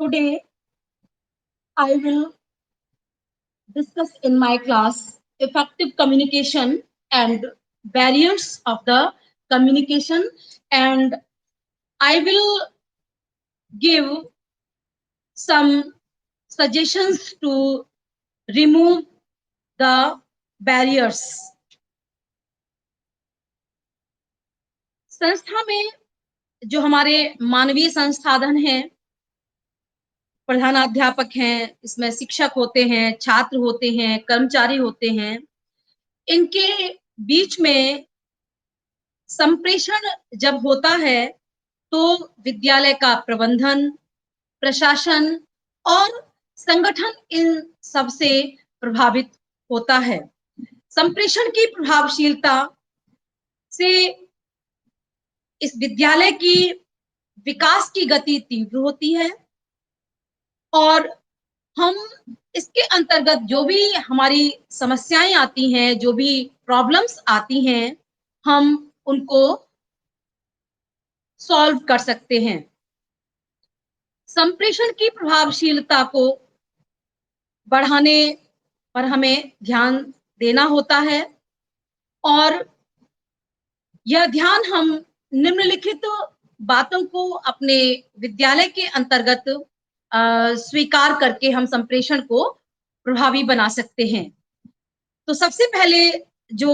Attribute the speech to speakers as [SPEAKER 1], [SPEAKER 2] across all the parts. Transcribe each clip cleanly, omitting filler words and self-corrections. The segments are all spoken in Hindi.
[SPEAKER 1] Today, I will discuss in my class effective communication and barriers of the communication, and I will give some suggestions to remove the barriers. संस्था में जो हमारे मानवीय संसाधन हैं, प्रधानाध्यापक हैं, इसमें शिक्षक होते हैं, छात्र होते हैं, कर्मचारी होते हैं, इनके बीच में संप्रेषण जब होता है तो विद्यालय का प्रबंधन, प्रशासन और संगठन इन सब से प्रभावित होता है। संप्रेषण की प्रभावशीलता से इस विद्यालय की विकास की गति तीव्र होती है और हम इसके अंतर्गत जो भी हमारी समस्याएं आती हैं, जो भी प्रॉब्लम्स आती हैं, हम उनको सॉल्व कर सकते हैं। संप्रेषण की प्रभावशीलता को बढ़ाने पर हमें ध्यान देना होता है और यह ध्यान हम निम्नलिखित बातों को अपने विद्यालय के अंतर्गत स्वीकार करके हम संप्रेषण को प्रभावी बना सकते हैं। तो सबसे पहले जो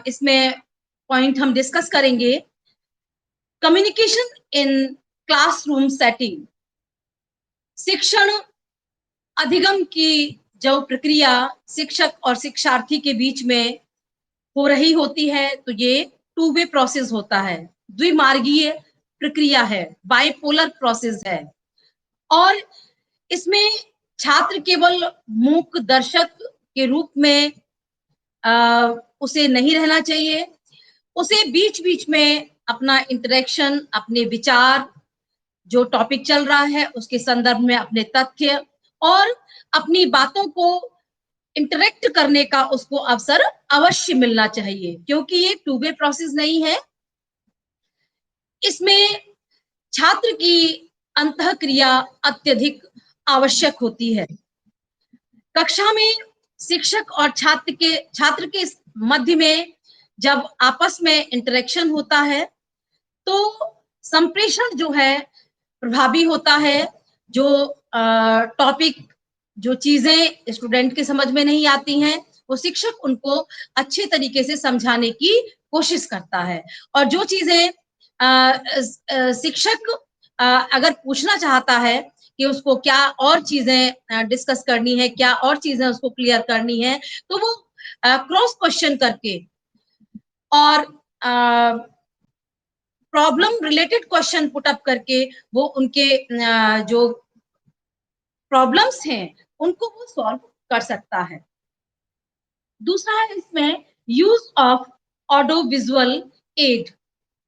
[SPEAKER 1] इसमें पॉइंट हम डिस्कस करेंगे, कम्युनिकेशन इन क्लासरूम सेटिंग। शिक्षण अधिगम की जो प्रक्रिया शिक्षक और शिक्षार्थी के बीच में हो रही होती है, तो ये टू वे प्रोसेस होता है, द्विमार्गीय प्रक्रिया है, बाइपोलर प्रोसेस है और इसमें छात्र केवल मूक दर्शक के रूप में उसे नहीं रहना चाहिए, उसे बीच बीच में अपना इंटरेक्शन, अपने विचार, जो टॉपिक चल रहा है उसके संदर्भ में अपने तथ्य और अपनी बातों को इंटरेक्ट करने का उसको अवसर अवश्य मिलना चाहिए, क्योंकि ये टू वे प्रोसेस नहीं है। इसमें छात्र की अंतःक्रिया अत्यधिक आवश्यक होती है। कक्षा में शिक्षक और छात्र के मध्य में जब आपस में इंटरेक्शन होता है तो संप्रेषण जो है प्रभावी होता है। जो टॉपिक, जो चीजें स्टूडेंट के समझ में नहीं आती हैं, वो शिक्षक उनको अच्छे तरीके से समझाने की कोशिश करता है और जो चीजें शिक्षक अगर पूछना चाहता है कि उसको क्या और चीजें डिस्कस करनी है, क्या और चीजें उसको क्लियर करनी है, तो वो क्रॉस क्वेश्चन करके और problem related question put up करके वो उनके जो प्रॉब्लम्स हैं उनको वो सॉल्व कर सकता है। दूसरा है इसमें use of audio visual add.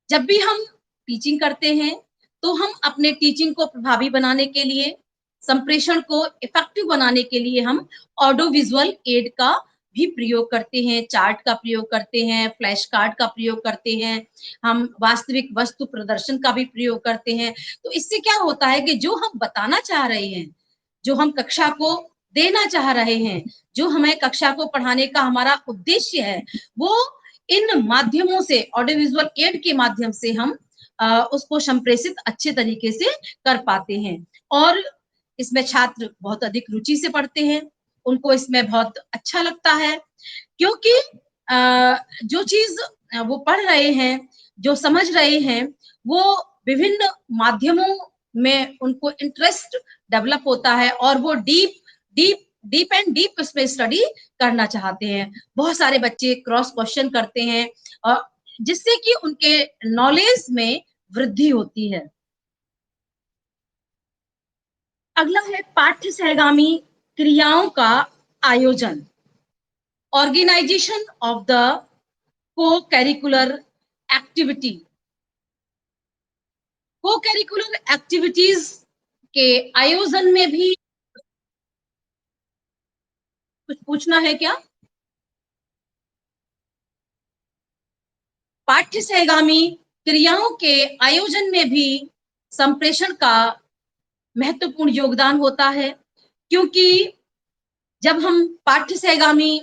[SPEAKER 1] जब भी हम टीचिंग करते हैं तो हम अपने टीचिंग को प्रभावी बनाने के लिए, संप्रेषण को इफेक्टिव बनाने के लिए हम ऑडियो विजुअल एड का भी प्रयोग करते हैं, चार्ट का प्रयोग करते हैं, फ्लैश कार्ड का प्रयोग करते हैं, हम वास्तविक वस्तु प्रदर्शन का भी प्रयोग करते हैं। तो इससे क्या होता है कि जो हम बताना चाह रहे हैं, जो हम कक्षा को देना चाह रहे हैं, जो हमें कक्षा को पढ़ाने का हमारा उद्देश्य है, वो इन माध्यमों से, ऑडियो विजुअल एड के माध्यम से हम उसको संप्रेषित अच्छे तरीके से कर पाते हैं और इसमें छात्र बहुत अधिक रुचि से पढ़ते हैं, उनको इसमें बहुत अच्छा लगता है, क्योंकि जो चीज वो पढ़ रहे हैं, जो समझ रहे हैं, वो विभिन्न माध्यमों में उनको इंटरेस्ट डेवलप होता है और वो डीप एंड डीप इसमें स्टडी करना चाहते हैं। बहुत सारे बच्चे क्रॉस क्वेश्चन करते हैं और जिससे कि उनके नॉलेज में वृद्धि होती है। अगला है पाठ्य सहगामी क्रियाओं का आयोजन, ऑर्गेनाइजेशन ऑफ द को करिकुलर एक्टिविटी। को करिकुलर एक्टिविटीज के आयोजन में भी कुछ पूछना है क्या? पाठ्य सहगामी क्रियाओं के आयोजन में भी संप्रेषण का महत्वपूर्ण योगदान होता है, क्योंकि जब हम पाठ्य सहगामी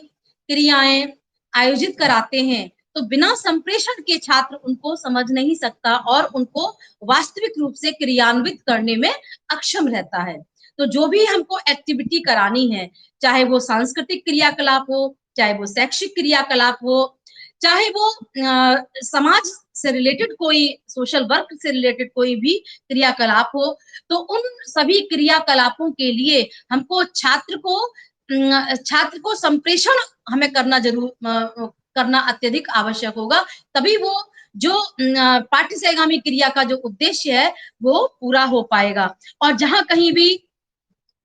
[SPEAKER 1] क्रियाएं आयोजित कराते हैं तो बिना संप्रेषण के छात्र उनको समझ नहीं सकता और उनको वास्तविक रूप से क्रियान्वित करने में अक्षम रहता है। तो जो भी हमको एक्टिविटी करानी है, चाहे वो सांस्कृतिक क्रियाकलाप हो, चाहे वो शैक्षिक क्रियाकलाप हो, चाहे वो समाज से रिलेटेड कोई सोशल वर्क से रिलेटेड कोई भी क्रियाकलाप हो, तो उन सभी क्रियाकलापों के लिए हमको छात्र को संप्रेषण हमें करना अत्यधिक आवश्यक होगा, तभी वो जो पाठ्य सहगामी क्रिया का जो उद्देश्य है वो पूरा हो पाएगा। और जहां कहीं भी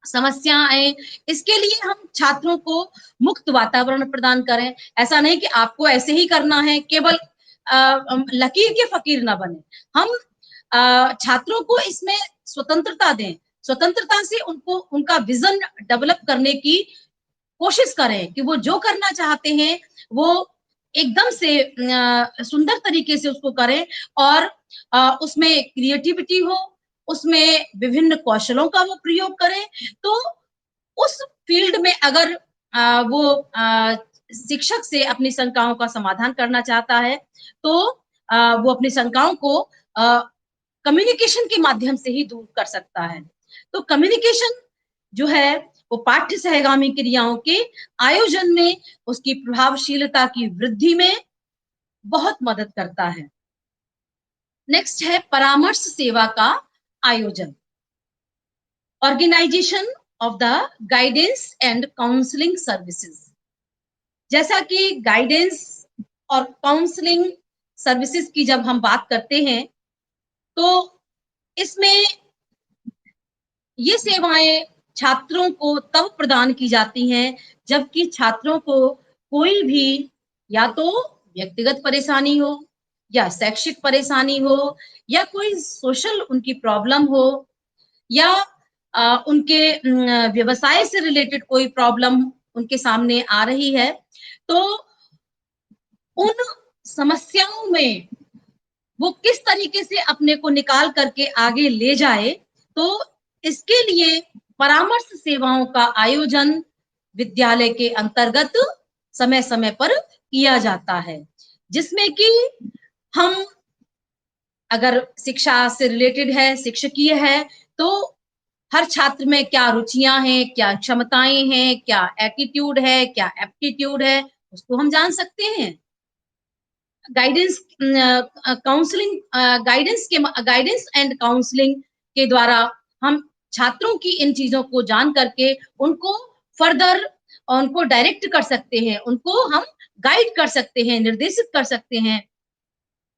[SPEAKER 1] समस्या आए, इसके लिए हम छात्रों को मुक्त वातावरण प्रदान करें। ऐसा नहीं कि आपको ऐसे ही करना है, केवल लकीर के फकीर ना बने। हम छात्रों को इसमें स्वतंत्रता दें, स्वतंत्रता से उनको उनका विजन डेवलप करने की कोशिश करें कि वो जो करना चाहते हैं वो एकदम से सुंदर तरीके से उसको करें और उसमें क्रिएटिविटी हो, उसमें विभिन्न कौशलों का वो प्रयोग करें। तो उस फील्ड में अगर वो शिक्षक से अपनी शंकाओं का समाधान करना चाहता है, तो वो अपनी शंकाओं को कम्युनिकेशन के माध्यम से ही दूर कर सकता है। तो कम्युनिकेशन जो है वो पाठ्य सहगामी क्रियाओं के आयोजन में उसकी प्रभावशीलता की वृद्धि में बहुत मदद करता है। नेक्स्ट है परामर्श सेवा का आयोजन, organisation of the guidance and counselling services. जैसा कि गाइडेंस और काउंसलिंग सर्विसेज की जब हम बात करते हैं तो इसमें ये सेवाएं छात्रों को तब प्रदान की जाती हैं जबकि छात्रों को कोई भी या तो व्यक्तिगत परेशानी हो या शैक्षिक परेशानी हो या कोई सोशल उनकी प्रॉब्लम हो या उनके व्यवसाय से रिलेटेड कोई प्रॉब्लम उनके सामने आ रही है, तो उन समस्याओं में वो किस तरीके से अपने को निकाल करके आगे ले जाए, तो इसके लिए परामर्श सेवाओं का आयोजन विद्यालय के अंतर्गत समय-समय पर किया जाता है, जिसमें कि हम अगर शिक्षा से रिलेटेड है, शिक्षकीय है, तो हर छात्र में क्या रुचियाँ हैं, क्या क्षमताएँ हैं, क्या एटीट्यूड है, क्या एप्टीट्यूड है, उसको हम जान सकते हैं। Guidance counselling guidance and counselling के द्वारा हम छात्रों की इन चीजों को जान करके उनको फर्दर उनको डायरेक्ट कर सकते हैं, उनको हम गाइड कर सकते हैं, निर्देशित कर सकते हैं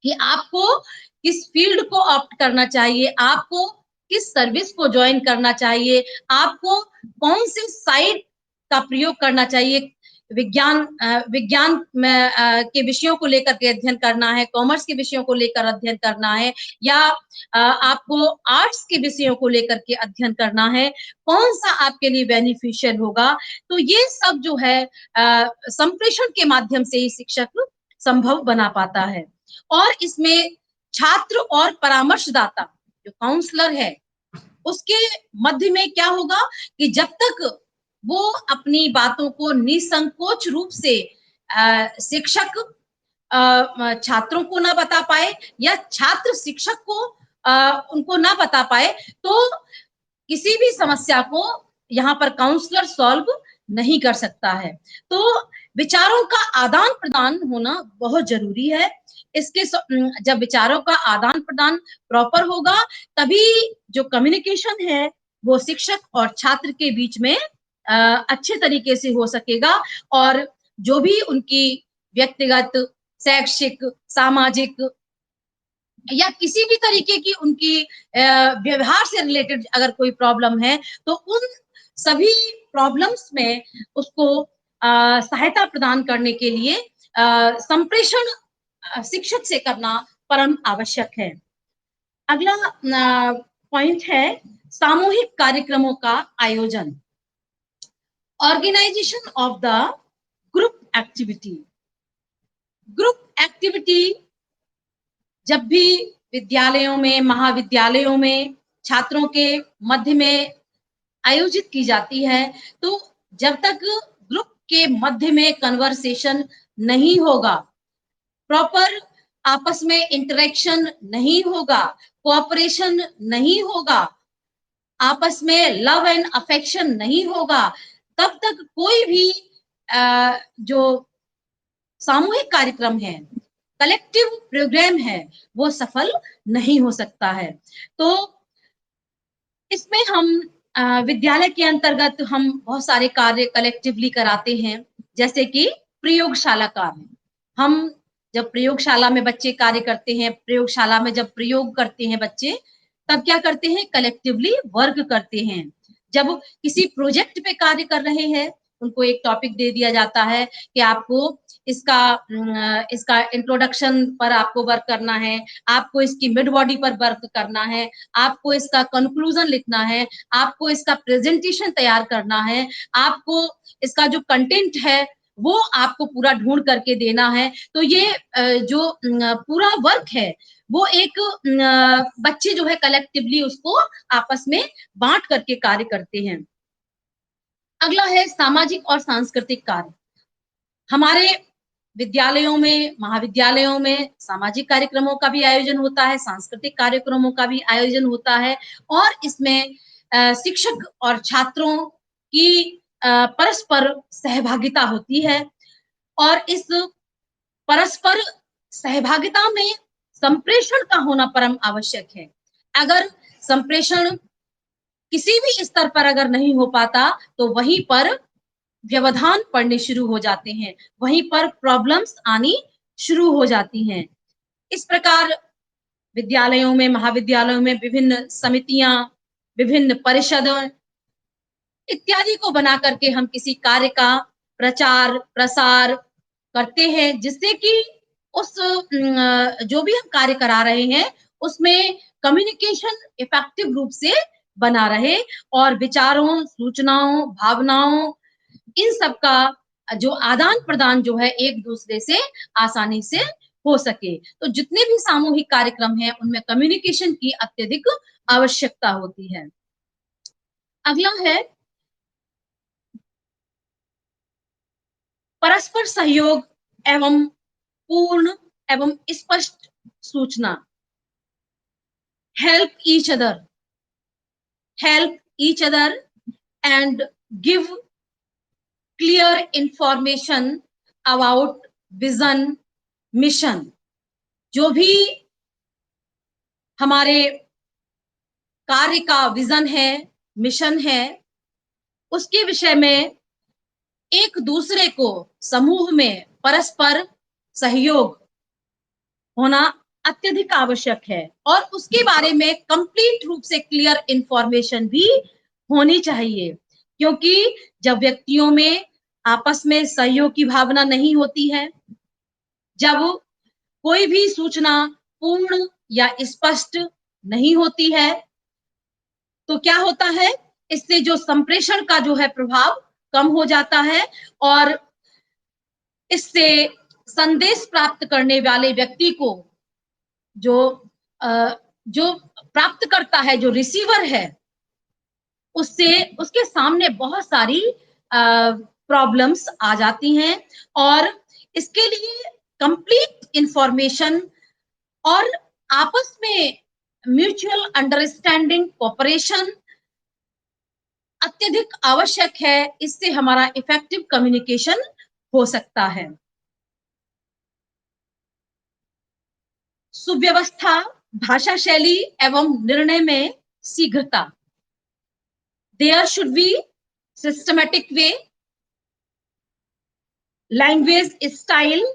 [SPEAKER 1] कि आपको किस फील्ड को ऑप्ट करना चाहिए, आपको किस सर्विस को ज्वाइन करना चाहिए, आपको कौन से साइड का प्रयोग करना चाहिए। विज्ञान में के विषयों को लेकर के अध्ययन करना है, कॉमर्स के विषयों को लेकर अध्ययन करना है या आपको आर्ट्स के विषयों को लेकर के अध्ययन करना है, कौन-सा आपके लिए बेनिफिशियल होगा। तो ये सब जो है संप्रेषण के माध्यम से ही शिक्षक संभव बना पाता है। और इसमें छात्र और परामर्शदाता जो काउंसलर है, उसके मध्य में क्या होगा कि जब तक वो अपनी बातों को निसंकोच रूप से शिक्षक छात्रों को ना बता पाए या छात्र शिक्षक को उनको ना बता पाए, तो किसी भी समस्या को यहाँ पर काउंसलर सॉल्व नहीं कर सकता है। तो विचारों का आदान-प्रदान होना बहुत ज़रूरी है। इसके जब विचारों का आदान-प्रदान प्रॉपर होगा, तभी जो कम्युनिकेशन है, वो शिक्षक और छात्र के बीच में अच्छे तरीके से हो सकेगा और जो भी उनकी व्यक्तिगत, शैक्षिक, सामाजिक या किसी भी तरीके की उनकी व्यवहार से रिलेटेड अगर कोई प्रॉब्लम है, तो उन सभी प्रॉब्लम्स में उसको सहायता प्रदान करने के लिए संप्रेषण शिक्षक से करना परम आवश्यक है। अगला पॉइंट है सामूहिक कार्यक्रमों का आयोजन, organisation of the group activity. Group activity जब भी विद्यालयों में, महाविद्यालयों में छात्रों के मध्य में आयोजित की जाती है, तो जब तक ग्रुप के मध्य में कन्वर्सेशन नहीं होगा, प्रॉपर आपस में इंटरेक्शन नहीं होगा, कोऑपरेशन नहीं होगा, आपस में लव एंड अफेक्शन नहीं होगा, तब तक कोई भी जो सामूहिक कार्यक्रम है, कलेक्टिव प्रोग्राम है, वो सफल नहीं हो सकता है। तो इसमें हम विद्यालय के अंतर्गत हम बहुत सारे कार्य कलेक्टिवली कराते हैं, जैसे कि प्रयोगशाला कार्य। हम जब प्रयोगशाला में बच्चे कार्य करते हैं, प्रयोगशाला में जब प्रयोग करते हैं बच्चे, तब क्या करते हैं? कलेक्टिवली वर्क करते हैं। जब किसी प्रोजेक्ट पे कार्य कर रहे हैं, उनको एक टॉपिक दे दिया जाता है कि आपको इसका इंट्रोडक्शन पर आपको वर्क करना है, आपको इसकी मिड बॉडी पर वर्क करना है, आपको इसका कंक्लूजन लिखना है, आपको इसका प्रेजेंटेशन तैयार करना है, आपको इसका जो कंटेंट है वो आपको पूरा ढूंढ करके देना है। तो ये जो पूरा वर्क है वो एक बच्चे जो है कलेक्टिवली उसको आपस में बांट करके कार्य करते हैं। अगला है सामाजिक और सांस्कृतिक कार्य। हमारे विद्यालयों में, महाविद्यालयों में सामाजिक कार्यक्रमों का भी आयोजन होता है, सांस्कृतिक कार्यक्रमों का भी आयोजन होता है और इसमें शिक्षक और छात्रों की परस्पर सहभागिता होती है और इस परस्पर सहभागिता में संप्रेषण का होना परम आवश्यक है। अगर संप्रेषण किसी भी स्तर पर अगर नहीं हो पाता, तो वहीं पर व्यवधान पड़ने शुरू हो जाते हैं, वहीं पर प्रॉब्लम्स आनी शुरू हो जाती हैं। इस प्रकार विद्यालयों में, महाविद्यालयों में विभिन्न समितियां, विभिन्न परिषदें इत्यादि को बना करके हम किसी कार्य का प्रचार प्रसार करते हैं, जिससे कि उस जो भी हम कार्य करा रहे हैं उसमें कम्युनिकेशन इफेक्टिव रूप से बना रहे और विचारों, सूचनाओं, भावनाओं इन सब का जो आदान प्रदान जो है एक दूसरे से आसानी से हो सके। तो जितने भी सामूहिक कार्यक्रम हैं उनमें कम्युनिकेशन की अत्यधिक आवश्यकता होती है। अगला है परस्पर सहयोग एवं पूर्ण एवं स्पष्ट सूचना। Help each other and give clear information about vision mission. जो भी हमारे कार्य का विजन है, मिशन है, उसके विषय में एक दूसरे को समूह में परस्पर सहयोग होना अत्यधिक आवश्यक है और उसके बारे में कंप्लीट रूप से क्लियर इंफॉर्मेशन भी होनी चाहिए, क्योंकि जब व्यक्तियों में आपस में सहयोग की भावना नहीं होती है, जब कोई भी सूचना पूर्ण या स्पष्ट नहीं होती है, तो क्या होता है? इससे जो संप्रेषण का जो है प्रभाव कम हो जाता है और इससे संदेश प्राप्त करने वाले व्यक्ति को जो जो प्राप्त करता है, जो रिसीवर है, उससे उसके सामने बहुत सारी प्रॉब्लम्स आ जाती हैं और इसके लिए कंप्लीट इंफॉर्मेशन और आपस में म्यूचुअल अंडरस्टैंडिंग, कोऑपरेशन अत्यधिक आवश्यक है। इससे हमारा इफेक्टिव कम्युनिकेशन हो सकता है। सुव्यवस्था, भाषा शैली एवं निर्णय में शीघ्रता। There should be systematic way, language style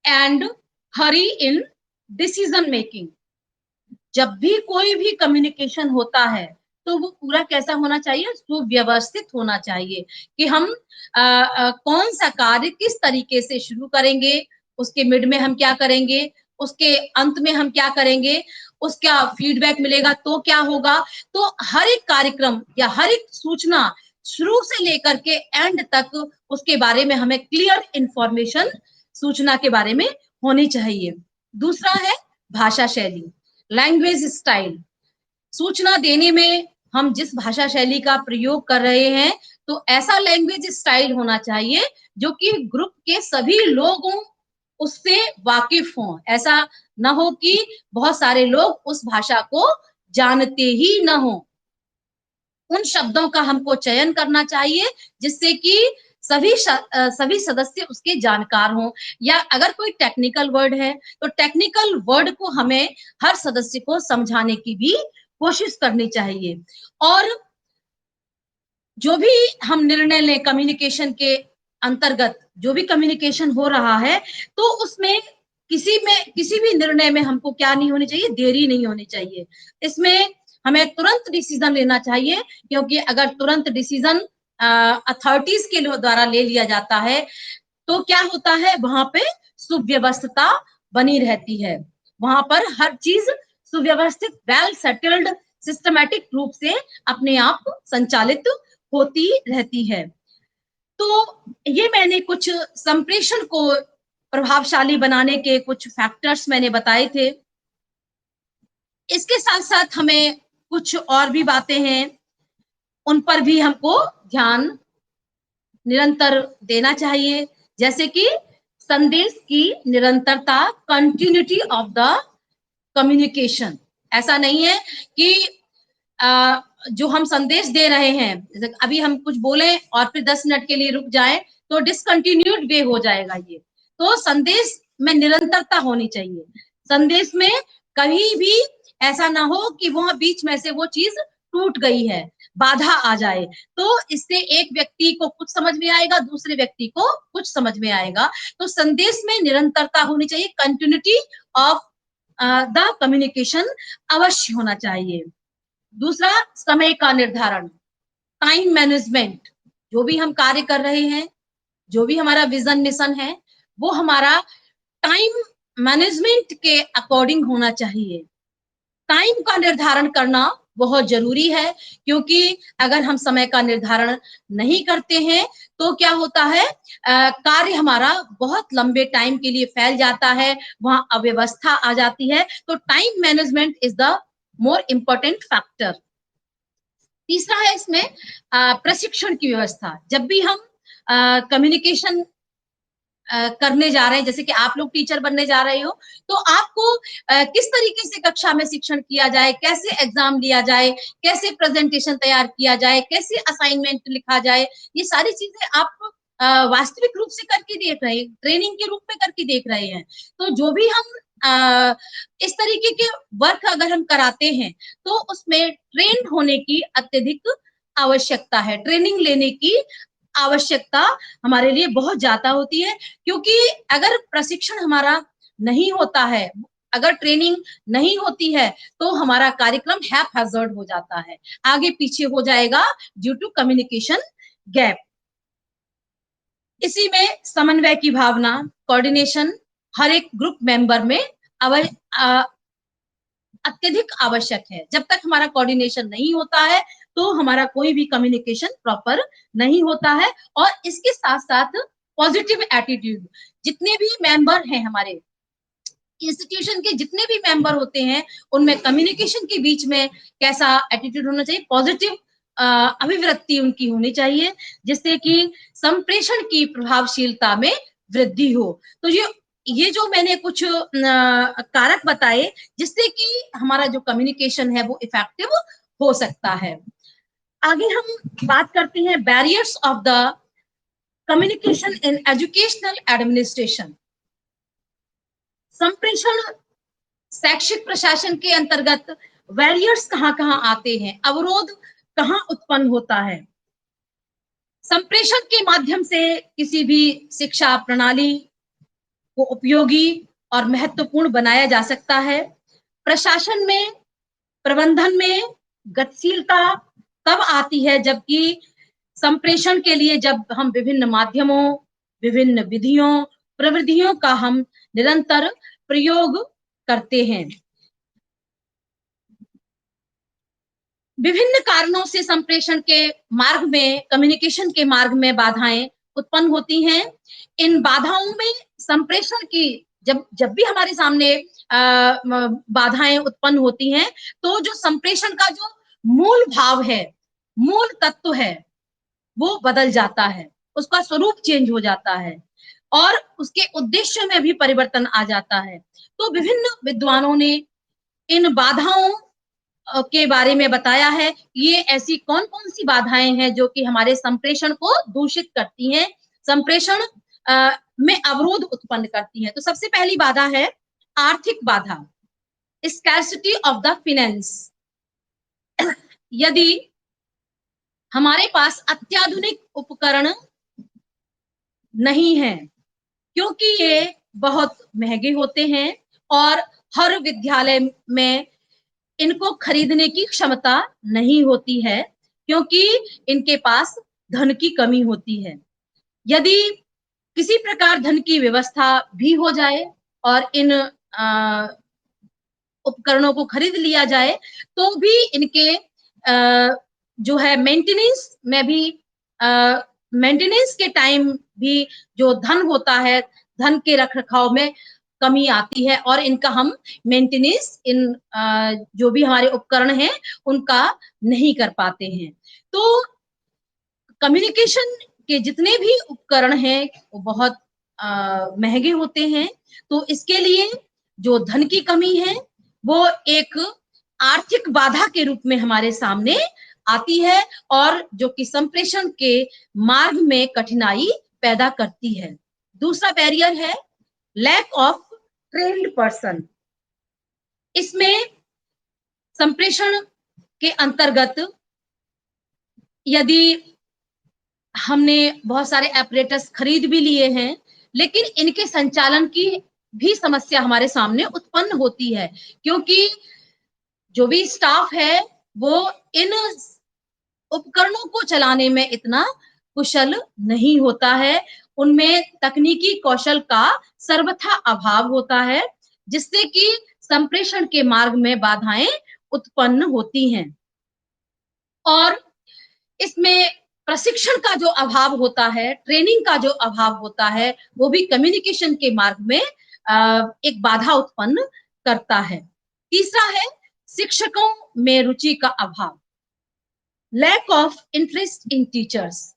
[SPEAKER 1] and hurry in decision making. जब भी कोई भी कम्युनिकेशन होता है तो वो पूरा कैसा होना चाहिए? सुव्यवस्थित होना चाहिए कि हम कौन सा कार्य किस तरीके से शुरू करेंगे, उसके मिड में हम क्या करेंगे, उसके अंत में हम क्या करेंगे, उसका फीडबैक मिलेगा तो क्या होगा। तो हर एक कार्यक्रम या हर एक सूचना शुरू से लेकर के एंड तक उसके बारे में हमें क्लियर इंफॉर्मेशन सूचना के बारे में होनी चाहिए। दूसरा है भाषा शैली, लैंग्वेज स्टाइल। सूचना देने में हम जिस भाषा शैली का प्रयोग कर रहे हैं, तो ऐसा लैंग्वेज स्टाइल होना चाहिए जो कि ग्रुप के सभी लोगों उससे वाकिफ हों। ऐसा ना हो कि बहुत सारे लोग उस भाषा को जानते ही ना हो। उन शब्दों का हमको चयन करना चाहिए जिससे कि सभी सदस्य उसके जानकार हों, या अगर कोई टेक्निकल वर्ड है तो टेक्निकल वर्ड को हमें हर सदस्य को समझाने की भी कोशिश करनी चाहिए। और जो भी हम निर्णय लें कम्युनिकेशन के अंतर्गत, जो भी कम्युनिकेशन हो रहा है, तो उसमें किसी भी निर्णय में हमको क्या नहीं होनी चाहिए, देरी नहीं होनी चाहिए। इसमें हमें तुरंत डिसीजन लेना चाहिए, क्योंकि अगर तुरंत डिसीजन अथॉरिटीज के द्वारा ले लिया जाता है तो क्या होता है, वहां पे सुव्यवस्था बनी रहती है। वहां पर हर चीज सुव्यवस्थित, वेल सेटल्ड, सिस्टमैटिक रूप से अपने आप संचालित होती रहती है। तो ये मैंने कुछ संप्रेषण को प्रभावशाली बनाने के कुछ फैक्टर्स मैंने बताए थे। इसके साथ साथ हमें कुछ और भी बातें हैं, उन पर भी हमको ध्यान निरंतर देना चाहिए, जैसे कि संदेश की निरंतरता, कंटिन्यूटी ऑफ द कम्युनिकेशन। ऐसा नहीं है कि जो हम संदेश दे रहे हैं, अभी हम कुछ बोले और फिर 10 मिनट के लिए रुक जाए तो डिसकंटिन्यूड वे हो जाएगा। ये तो संदेश में निरंतरता होनी चाहिए। संदेश में कहीं भी ऐसा ना हो कि वहां बीच में से वो चीज टूट गई है, बाधा आ जाए, तो इससे एक व्यक्ति को कुछ समझ में आएगा, दूसरे व्यक्ति को कुछ समझ में आएगा। तो संदेश में निरंतरता होनी चाहिए, कंटिन्यूटी ऑफ द कम्युनिकेशन अवश्य होना चाहिए। दूसरा, समय का निर्धारण, टाइम मैनेजमेंट। जो भी हम कार्य कर रहे हैं, जो भी हमारा विजन मिशन है, वो हमारा टाइम मैनेजमेंट के अकॉर्डिंग होना चाहिए। टाइम का निर्धारण करना बहुत जरूरी है, क्योंकि अगर हम समय का निर्धारण नहीं करते हैं तो क्या होता है, कार्य हमारा बहुत लंबे टाइम के लिए फैल जाता है, वहां अव्यवस्था आ जाती है। तो time management is the more important factor. तीसरा है इसमें प्रशिक्षण की व्यवस्था। जब भी हम कम्युनिकेशन करने जा रहे हैं, जैसे कि आप लोग टीचर बनने जा रहे हो, तो आपको किस तरीके से कक्षा में शिक्षण किया जाए, कैसे एग्जाम लिया जाए, कैसे प्रेजेंटेशन तैयार किया जाए, कैसे असाइनमेंट लिखा जाए, ये सारी चीजें आप वास्तविक रूप से करके देख रहे हैं, ट्रेनिंग के रूप में करके देख रहे हैं। तो जो भी हम इस तरीके के वर्क अगर हम कराते हैं तो उसमें ट्रेंड होने की अत्यधिक आवश्यकता है, ट्रेनिंग लेने की आवश्यकता हमारे लिए बहुत ज्यादा होती है। क्योंकि अगर प्रशिक्षण हमारा नहीं होता है, अगर ट्रेनिंग नहीं होती है, तो हमारा कार्यक्रम हैपहैजर्ड हो जाता है, आगे पीछे हो जाएगा ड्यू टू कम्युनिकेशन गैप। इसी में समन्वय की भावना, कोऑर्डिनेशन हर एक ग्रुप मेंबर में अत्यधिक आवश्यक है। जब तक हमारा कोऑर्डिनेशन नहीं होता है तो हमारा कोई भी कम्युनिकेशन प्रॉपर नहीं होता है। और इसके साथ साथ पॉजिटिव एटीट्यूड, जितने भी मेंबर हैं हमारे इंस्टीट्यूशन के, जितने भी मेंबर होते हैं, उनमें कम्युनिकेशन के बीच में कैसा एटीट्यूड होना चाहिए, पॉजिटिव अभिवृत्ति उनकी होनी चाहिए, जिससे कि संप्रेषण की प्रभावशीलता में वृद्धि हो। तो ये जो मैंने कुछ कारक बताए जिससे कि हमारा जो कम्युनिकेशन है वो इफेक्टिव हो सकता है। आगे हम बात करते हैं barriers of the communication in educational administration. संप्रेषण शैक्षिक प्रशासन के अंतर्गत बैरियर्स कहाँ-कहाँ आते हैं, अवरोध कहाँ उत्पन्न होता है। संप्रेषण के माध्यम से किसी भी शिक्षा प्रणाली को उपयोगी और महत्वपूर्ण बनाया जा सकता है। प्रशासन में, प्रबंधन में गतिशीलता तब आती है जबकि संप्रेषण के लिए जब हम विभिन्न माध्यमों, विभिन्न विधियों, प्रविधियों का हम निरंतर प्रयोग करते हैं। विभिन्न कारणों से संप्रेषण के मार्ग में, कम्युनिकेशन के मार्ग में बाधाएं उत्पन्न होती हैं। इन बाधाओं में संप्रेषण की जब जब भी हमारे सामने बाधाएं उत्पन्न होती हैं, तो जो संप्रेषण का जो मूल भाव है, मूल तत्व है, वो बदल जाता है, उसका स्वरूप चेंज हो जाता है और उसके उद्देश्य में भी परिवर्तन आ जाता है। तो विभिन्न विद्वानों ने इन बाधाओं के बारे में बताया है। ये ऐसी कौन-कौन सी बाधाएं हैं जो कि हमारे संप्रेषण को दूषित करती हैं, संप्रेषण में अवरोध उत्पन्न करती हैं। तो सबसे पहली बाधा है आर्थिक बाधा, स्कैर्सिटी ऑफ द फाइनेंस। यदि हमारे पास अत्याधुनिक उपकरण नहीं है, क्योंकि ये बहुत महंगे होते हैं और हर विद्यालय में इनको खरीदने की क्षमता नहीं होती है, क्योंकि इनके पास धन की कमी होती है। यदि किसी प्रकार धन की व्यवस्था भी हो जाए और इन उपकरणों को खरीद लिया जाए, तो भी इनके जो है मेंटेनेंस में भी मेंटेनेंस के टाइम भी जो धन होता है, धन के रख-रखाव में कमी आती है और इनका हम मेंटेनेंस इन जो भी हमारे उपकरण हैं, उनका नहीं कर पाते हैं। तो कम्युनिकेशन के जितने भी उपकरण हैं, वो बहुत महँगे होते हैं। तो इसके लिए जो धन की कमी है, वो एक आर्थिक बाधा के रूप में हमारे सामने आती है और जो कि संप्रेषण के मार्ग में कठिनाई पैदा करती है। दूसरा बैरियर है लैक ऑफ ट्रेन्ड पर्सन। इसमें संप्रेषण के अंतर्गत यदि हमने बहुत सारे एपरेटस खरीद भी लिए हैं, लेकिन इनके संचालन की भी समस्या हमारे सामने उत्पन्न होती है, क्योंकि जो भी स्टाफ है, वो इन उपकरणों को चलाने में इतना कुशल नहीं होता है। उनमें तकनीकी कौशल का सर्वथा अभाव होता है, जिससे कि संप्रेषण के मार्ग में बाधाएँ उत्पन्न होती हैं। और इसमें प्रशिक्षण का जो अभाव होता है, ट्रेनिंग का जो अभाव होता है, वो भी कम्युनिकेशन के मार्ग में एक बाधा उत्पन्न करता है। तीसरा है शिक्षकों में रुचि का अभाव, lack of interest in teachers.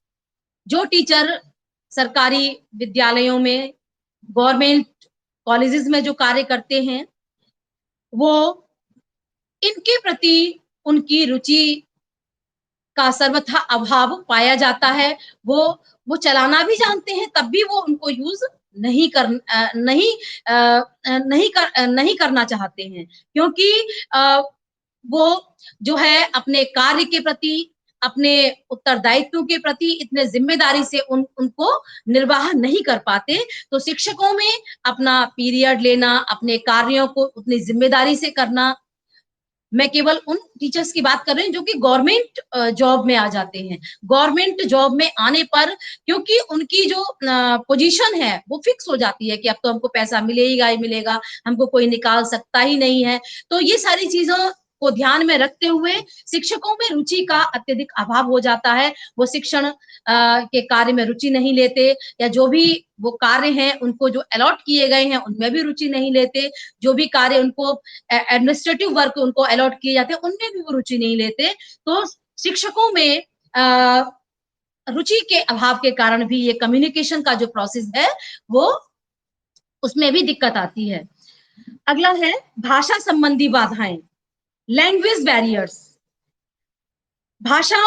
[SPEAKER 1] जो टीचर सरकारी विद्यालयों में, गवर्नमेंट कॉलेजेस में जो कार्य करते हैं, वो इनके प्रति उनकी रुचि का सर्वथा अभाव पाया जाता है। वो चलाना भी जानते हैं, तब भी वो उनको यूज़ नहीं करना चाहते हैं, क्योंकि वो जो है अपने कार्य के प्रति, अपने उत्तरदायित्व के प्रति इतने ज़िम्मेदारी से उनको निर्वाह नहीं कर पाते। तो शिक्षकों में अपना पीरियड लेना, अपने कार्यों को उतनी ज़िम्मेदारी से करना, मैं केवल उन टीचर्स की बात कर रही हूँ जो कि गवर्नमेंट जॉब में आ जाते हैं। गवर्नमेंट जॉब में आने पर क्योंकि उनकी जो पोजीशन है वो फिक्स हो जाती है कि अब तो हमको पैसा मिलेगा ही मिलेगा, हमको कोई निकाल सकता ही नहीं है। तो ये सारी चीज़ों को ध्यान में रखते हुए शिक्षकों में रुचि का अत्यधिक अभाव हो जाता है। वो शिक्षण के कार्य में रुचि नहीं लेते या जो भी वो कार्य हैं उनको जो अलॉट किए गए हैं उनमें भी रुचि नहीं लेते। जो भी कार्य उनको एडमिनिस्ट्रेटिव वर्क उनको अलॉट किए जाते हैं, उनमें भी वो रुचि नहीं लेते। तो शिक्षकों में रुचि के अभाव के कारण भी ये कम्युनिकेशन का जो प्रोसेस है, वो उसमें भी दिक्कत आती है। अगला है भाषा संबंधी बाधाएँ, लैंग्वेज बैरियर्स। भाषा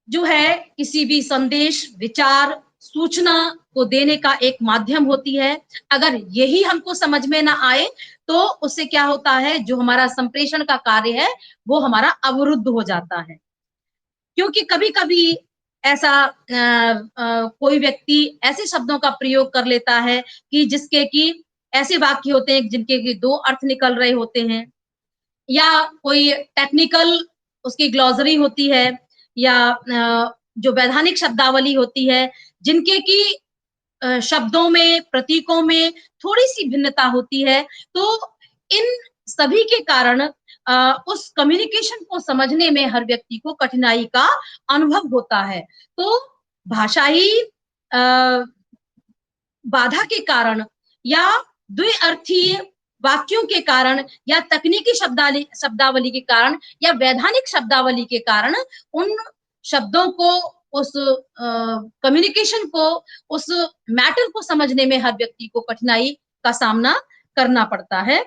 [SPEAKER 1] जो है किसी भी संदेश, विचार, सूचना को देने का एक माध्यम होती है। अगर यही हमको समझ में ना आए, तो उससे क्या होता है, जो हमारा संप्रेषण का कार्य है, वो हमारा अवरुद्ध हो जाता है। क्योंकि कभी-कभी ऐसा कोई व्यक्ति ऐसे शब्दों का प्रयोग कर लेता है कि जिसके कि ऐसे वाक्य होते हैं जिनके कि 2 अर्थ निकल रहे होते हैं। या कोई टेक्निकल उसकी ग्लॉसरी होती है या जो वैधानिक शब्दावली होती है, जिनके कि शब्दों में, प्रतीकों में थोड़ी-सी भिन्नता होती है, तो इन सभी के कारण उस कम्युनिकेशन को समझने में हर व्यक्ति को कठिनाई का अनुभव होता है। तो भाषाई अ, बाधा के कारण या द्विअर्थीय वाक्यों के कारण या तकनीकी शब्दावली के कारण या वैधानिक शब्दावली के कारण उन शब्दों को, उस कम्युनिकेशन को, उस मैटर को समझने में हर व्यक्ति को कठिनाई का सामना करना पड़ता है।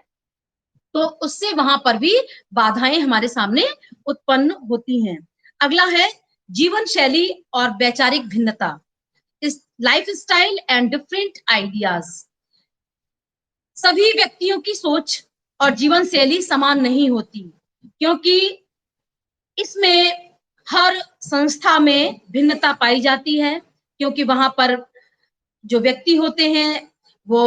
[SPEAKER 1] तो उससे वहां पर भी बाधाएं हमारे सामने उत्पन्न होती हैं। अगला है जीवन शैली और वैचारिक भिन्नता, इस life style and different ideas. सभी व्यक्तियों की सोच और जीवन शैली समान नहीं होती, क्योंकि इसमें हर संस्था में भिन्नता पाई जाती है, क्योंकि वहां पर जो व्यक्ति होते हैं वो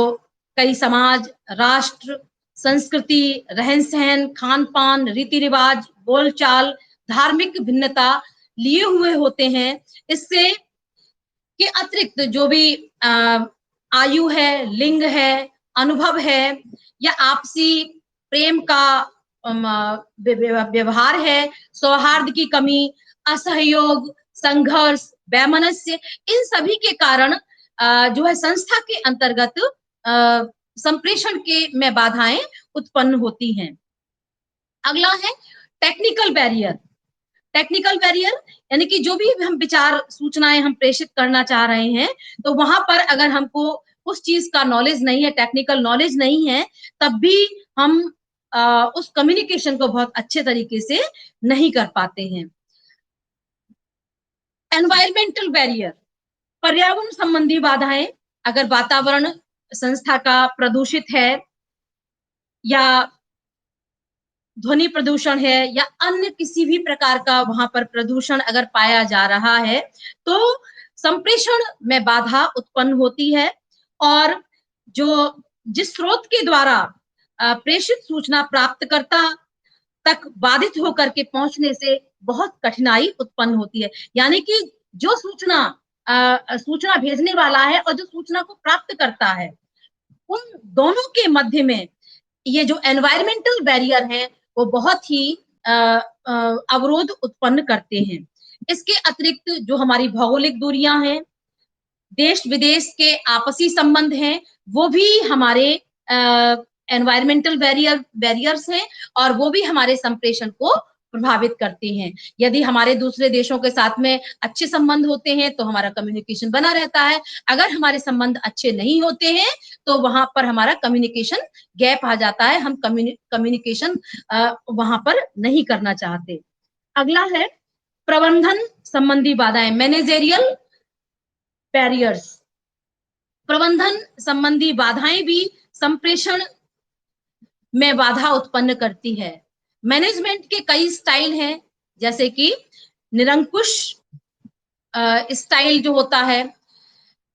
[SPEAKER 1] कई समाज, राष्ट्र, संस्कृति, रहन सहन, खान पान, रीति रिवाज, बोलचाल, धार्मिक भिन्नता लिए हुए होते हैं। इससे के अतिरिक्त जो भी आयु है, लिंग है, अनुभव है, या आपसी प्रेम का व्यवहार है, सौहार्द की कमी, असहयोग, संघर्ष, वैमनस्य, इन सभी के कारण जो है संस्था के अंतर्गत संप्रेषण के में बाधाएं उत्पन्न होती हैं। अगला है टेक्निकल बैरियर। टेक्निकल बैरियर यानी कि जो भी हम विचार, सूचनाएं हम प्रेषित करना चाह रहे हैं, तो वहां पर अगर हमको उस चीज का नॉलेज नहीं है, टेक्निकल नॉलेज नहीं है, तब भी हम उस कम्युनिकेशन को बहुत अच्छे तरीके से नहीं कर पाते हैं। एनवायरमेंटल बैरियर, पर्यावरण संबंधी बाधाएं। अगर वातावरण संस्था का प्रदूषित है, या ध्वनि प्रदूषण है, या अन्य किसी भी प्रकार का वहां पर प्रदूषण अगर पाया जा रहा है, तो संप्रेषण में बाधा उत्पन्न होती है, और जिस स्रोत के द्वारा प्रेषित सूचना प्राप्तकर्ता तक बाधित होकर के पहुंचने से बहुत कठिनाई उत्पन्न होती है। यानी कि जो सूचना भेजने वाला है और जो सूचना को प्राप्त करता है, उन दोनों के मध्य में ये जो एनवायरमेंटल बैरियर है वो बहुत ही अवरोध उत्पन्न करते हैं। इसके अतिरिक्त जो हमारी भौगोलिक दूरियां हैं, देश विदेश के आपसी संबंध हैं, वो भी हमारे एनवायरमेंटल बैरियर्स हैं, और वो भी हमारे संप्रेषण को प्रभावित करते हैं। यदि हमारे दूसरे देशों के साथ में अच्छे संबंध होते हैं तो हमारा कम्युनिकेशन बना रहता है। अगर हमारे संबंध अच्छे नहीं होते हैं तो वहां पर हमारा कम्युनिकेशन गैप आ जाता है, हम कम्युनिकेशन वहां पर नहीं करना चाहते। अगला है प्रबंधन संबंधी बाधाएं, मैनेजेरियल बैरियर्स। प्रबंधन संबंधी बाधाएं भी संप्रेषण में बाधा उत्पन्न करती है। मैनेजमेंट के कई स्टाइल हैं, जैसे कि निरंकुश स्टाइल जो होता है,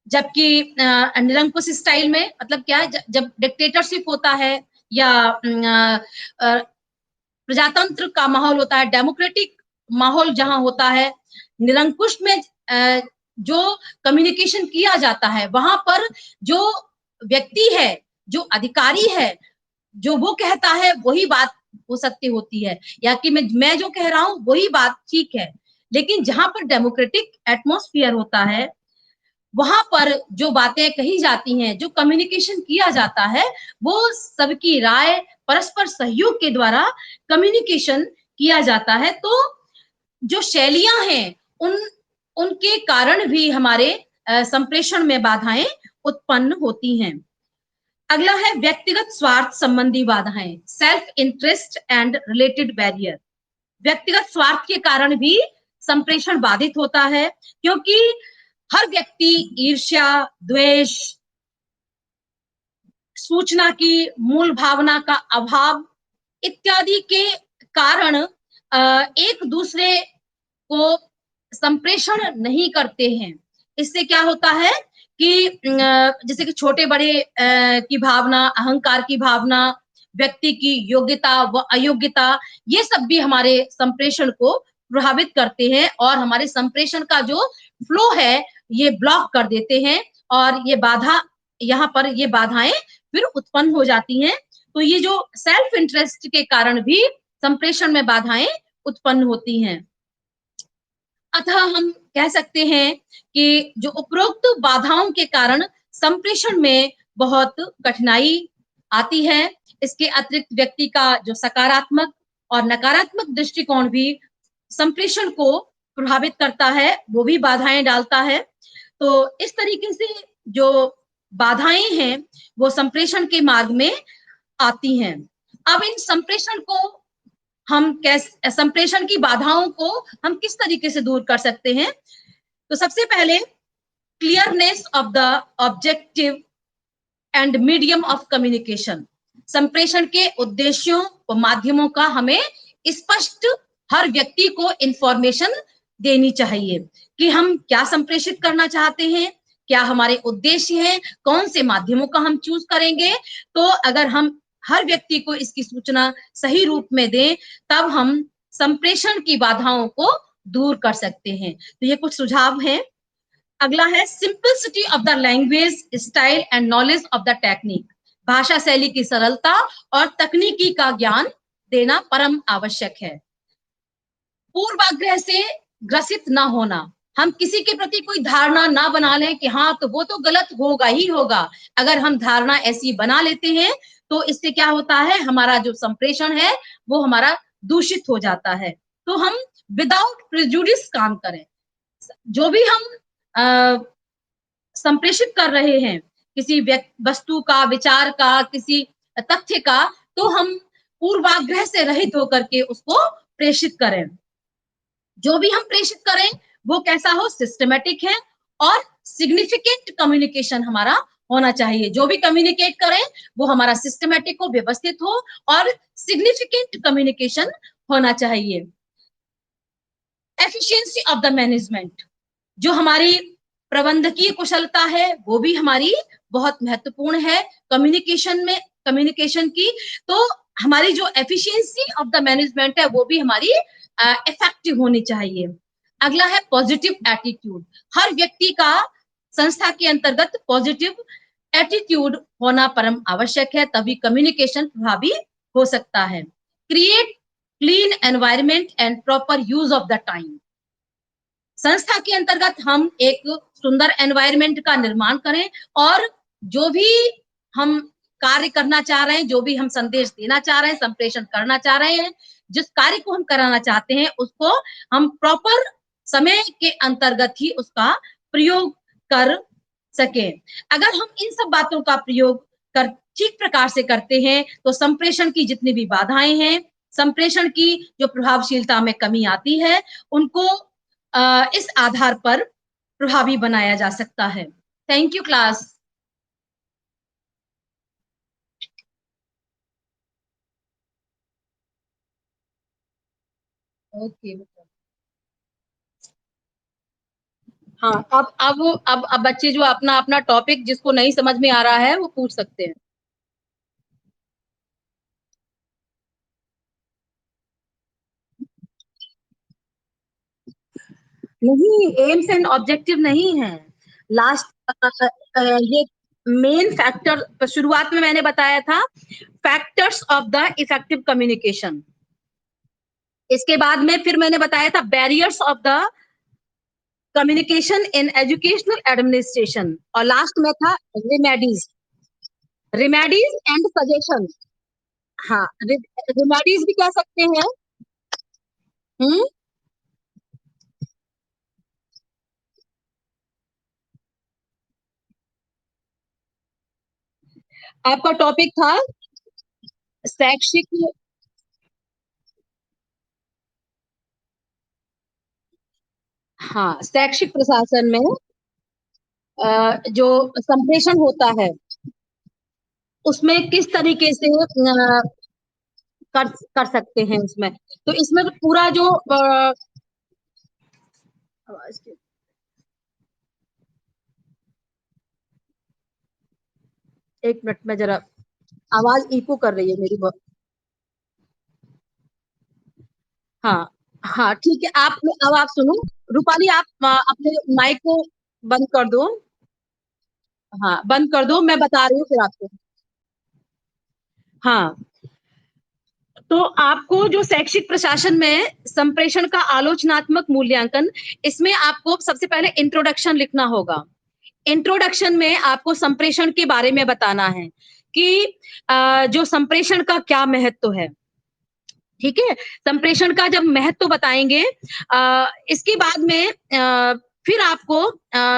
[SPEAKER 1] जबकि निरंकुश स्टाइल में मतलब क्या है, जब डिक्टेटरशिप होता है या प्रजातंत्र का माहौल होता है, डेमोक्रेटिक माहौल जहां होता है, निरंकुश में जो कम्युनिकेशन किया जाता है, वहां पर जो व्यक्ति है, जो अधिकारी है, जो वो कहता है वही बात हो सत्य होती है, या कि मैं जो कह रहा हूं वही बात ठीक है। लेकिन जहां पर डेमोक्रेटिक एटमॉस्फेयर होता है, वहां पर जो बातें कही जाती हैं, जो कम्युनिकेशन किया जाता है, वो सबकी राय, परस्पर सहयोग के द्वारा कम्युनिकेशन किया जाता है। तो जो शैलियां हैं, उनके कारण भी हमारे संप्रेषण में बाधाएं उत्पन्न होती हैं। अगला है व्यक्तिगत स्वार्थ संबंधी बाधाएं, self interest and related barrier. व्यक्तिगत स्वार्थ के कारण भी संप्रेषण बाधित होता है, क्योंकि हर व्यक्ति ईर्ष्या, द्वेष, सूचना की मूल भावना का अभाव इत्यादि के कारण एक दूसरे को संप्रेषण नहीं करते हैं। इससे क्या होता है कि जैसे कि छोटे बड़े की भावना, अहंकार की भावना, व्यक्ति की योग्यता व अयोग्यता, ये सब भी हमारे संप्रेषण को प्रभावित करते हैं, और हमारे संप्रेषण का जो फ्लो है ये ब्लॉक कर देते हैं, और ये बाधा, यहाँ पर ये बाधाएं फिर उत्पन्न हो जाती हैं। तो ये जो सेल्फ इंटरेस्ट के कारण भी संप्रेषण में बाधाएं उत्पन्न होती हैं। अतः हम कह सकते हैं कि जो उपरोक्त बाधाओं के कारण संप्रेषण में बहुत कठिनाई आती है। इसके अतिरिक्त व्यक्ति का जो सकारात्मक और नकारात्मक दृष्टिकोण भी संप्रेषण को प्रभावित करता है, वो भी बाधाएं डालता है। तो इस तरीके से जो बाधाएं हैं वो संप्रेषण के मार्ग में आती हैं। अब इन संप्रेषण को हम कैसे, संप्रेषण की बाधाओं को हम किस तरीके से दूर कर सकते हैं? तो सबसे पहले clearness of the objective and medium of communication. संप्रेषण के उद्देश्यों और माध्यमों का हमें स्पष्ट हर व्यक्ति को इंफॉर्मेशन देनी चाहिए कि हम क्या संप्रेषित करना चाहते हैं, क्या हमारे उद्देश्य हैं, कौन से माध्यमों का हम चूज करेंगे। तो अगर हम हर व्यक्ति को इसकी सूचना सही रूप में दें, तब हम संप्रेषण की बाधाओं को दूर कर सकते हैं। तो ये कुछ सुझाव हैं। अगला है simplicity of the language style and knowledge of the technique. भाषा शैली की सरलता और तकनीकी का ज्ञान देना परम आवश्यक है। पूर्वाग्रह से ग्रसित ना होना। हम किसी के प्रति कोई धारणा ना बना लें कि हाँ तो वो तो गलत होगा ही होगा। अगर हम धारणा ऐसी बना लेते हैं तो इससे क्या होता है, हमारा जो संप्रेषण है वो हमारा दूषित हो जाता है। तो हम विदाउट प्रिजुडिस काम करें। जो भी हम संप्रेषित कर रहे हैं, किसी वस्तु का, विचार का, किसी तथ्य का, तो हम पूर्वाग्रह से रहित होकर के उसको प्रेषित करें। जो भी हम प्रेषित करें वो कैसा हो, सिस्टमेटिक है और सिग्निफिकेंट कम्युनिकेशन हमारा होना चाहिए। जो भी कम्युनिकेट करें वो हमारा सिस्टमेटिक हो, व्यवस्थित हो और सिग्निफिकेंट कम्युनिकेशन होना चाहिए। एफिशिएंसी ऑफ द मैनेजमेंट, जो हमारी प्रबंधकीय कुशलता है वो भी हमारी बहुत महत्वपूर्ण है कम्युनिकेशन में, कम्युनिकेशन की। तो हमारी जो एफिशिएंसी ऑफ द मैनेजमेंट है वो भी हमारी इफेक्टिव होनी चाहिए। अगला है पॉजिटिव एटीट्यूड। हर व्यक्ति का संस्था के अंतर्गत पॉजिटिव एटीट्यूड होना परम आवश्यक है, तभी कम्युनिकेशन प्रभावी हो सकता है। Create clean environment and proper use of the time. संस्था के अंतर्गत हम एक सुंदर एनवायरमेंट का निर्माण करें और जो भी हम कार्य करना चाह रहे हैं, जो भी हम संदेश देना चाह रहे हैं, संप्रेषण करना चाह रहे हैं, जिस कार्य को हम कराना चाहते हैं उसको हम प्रॉपर समय के अंतर्गत ही उसका प्रयोग कर सकें। अगर हम इन सब बातों का प्रयोग कर ठीक प्रकार से करते हैं तो संप्रेषण की जितनी भी बाधाएं हैं, संप्रेषण की जो प्रभावशीलता में कमी आती है, उनको इस आधार पर प्रभावी बनाया जा सकता है। Thank you class. ओके। हाँ, अब बच्चे जो अपना अपना टॉपिक जिसको नहीं समझ में आ रहा है वो पूछ सकते हैं। नहीं, एम्स एंड ऑब्जेक्टिव नहीं है। लास्ट ये मेन फैक्टर शुरुआत में मैंने बताया था, factors of the effective communication. इसके बाद में फिर मैंने बताया था barriers of the communication in educational administration, और लास्ट में था रिमेडीज, रिमेडीज एंड सजेशन। हाँ, रिमेडीज भी कह सकते हैं। हम्म। आपका टॉपिक था शैक्षिक। हाँ, शैक्षिक प्रशासन में जो संप्रेषण होता है उसमें किस तरीके से कर कर सकते हैं उसमें। तो इसमें तो पूरा जो आवाज एक मिनट में जरा, आवाज इको कर रही है मेरी बहुत। हाँ, हाँ ठीक है। आप अब आप सुनो, रूपाली आप अपने माइक को बंद कर दो। हाँ, बंद कर दो, मैं बता रही हूँ फिर आपको। हाँ, तो आपको जो शैक्षिक प्रशासन में संप्रेषण का आलोचनात्मक मूल्यांकन, इसमें आपको सबसे पहले इंट्रोडक्शन लिखना होगा। इंट्रोडक्शन में आपको संप्रेषण के बारे में बताना है कि जो संप्रेषण का क्या महत्व है, ठीक है? संप्रेषण का जब महत्व बताएँगे इसके बाद में फिर आपको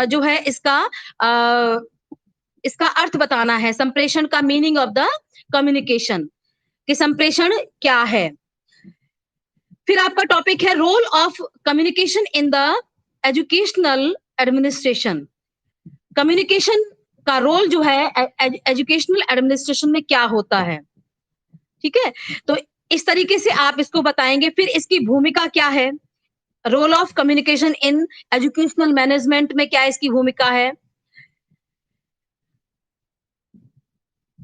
[SPEAKER 1] जो है अ, इसका अर्थ बताना है, संप्रेषण का मीनिंग ऑफ द कम्युनिकेशन कि संप्रेषण क्या है? फिर आपका टॉपिक है role of communication in the educational administration. Communication का रोल जो है एजुकेशनल एडमिनिस्ट्रेशन में क्या होता है, ठीक है? तो इस तरीके से आप इसको बताएँगे, फिर इसकी भूमिका क्या है? Role of communication in educational management में क्या इसकी भूमिका है?